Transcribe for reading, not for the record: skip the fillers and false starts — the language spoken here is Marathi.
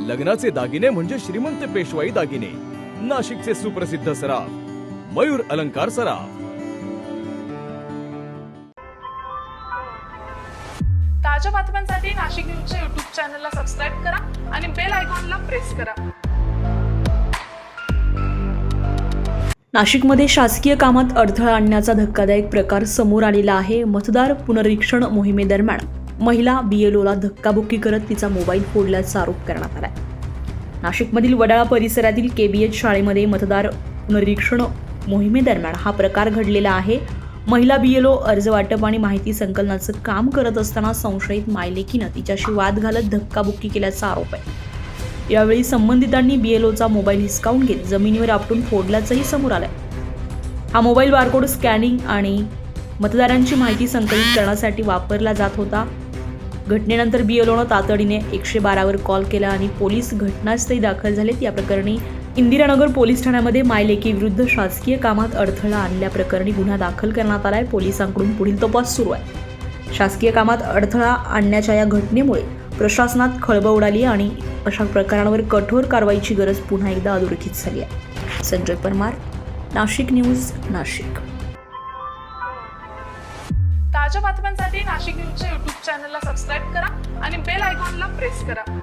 लग्नाचे दागिने म्हणजे श्रीमंत पेशवाई दागिने. नाशिकचे सुप्रसिद्ध सराफ मयूर अलंकार सराफ. ताज्या बातम्यांसाठी नाशिक न्यूजच्या YouTube चॅनलला सबस्क्राईब करा आणि बेल आयकॉनला प्रेस करा. नाशिकमध्ये शासकीय कामात अडथळा आणण्याचा धक्कादायक प्रकार समोर आलेला आहे. मतदार पुनरीक्षण मोहिमेदरम्यान महिला BLOला धक्काबुक्की करत तिचा मोबाईल फोडल्याचा आरोप करण्यात आलाय. नाशिकमधील वडाळा परिसरातील KBH शाळेमध्ये मतदार पुनरीक्षण मोहिमेदरम्यान हा प्रकार घडलेला आहे. महिला BLO अर्ज वाटप आणि माहिती संकलनाचं काम करत असताना संशयित मायलेकीनं तिच्याशी वाद घालत धक्काबुक्की केल्याचा आरोप आहे. यावेळी संबंधितांनी BLOचा मोबाईल हिसकावून घेत जमिनीवर आपटून फोडल्याचंही समोर आलंय. हा मोबाईल बारकोड स्कॅनिंग आणि मतदारांची माहिती संकलित करण्यासाठी वापरला जात होता. घटनेनंतर BLOनं तातडीने 112वर कॉल केला आणि पोलीस घटनास्थळी दाखल झालेत. या प्रकरणी इंदिरानगर पोलीस ठाण्यामध्ये मायलेकीविरुद्ध शासकीय कामात अडथळा आणल्याप्रकरणी गुन्हा दाखल करण्यात आलाय. पोलिसांकडून पुढील तपास सुरू आहे. शासकीय कामात अडथळा आणण्याच्या या घटनेमुळे प्रशासनात खळबळ उडाली आणि अशा प्रकरणांवर कठोर कारवाईची गरज पुन्हा एकदा अधोरेखित झाली आहे. संजय परमार, नाशिक न्यूज, नाशिक. ताज्या बातम्यांसाठी नाशिक न्यूजच्या YouTube चॅनलला सबस्क्राईब करा आणि बेल आयकॉनला प्रेस करा.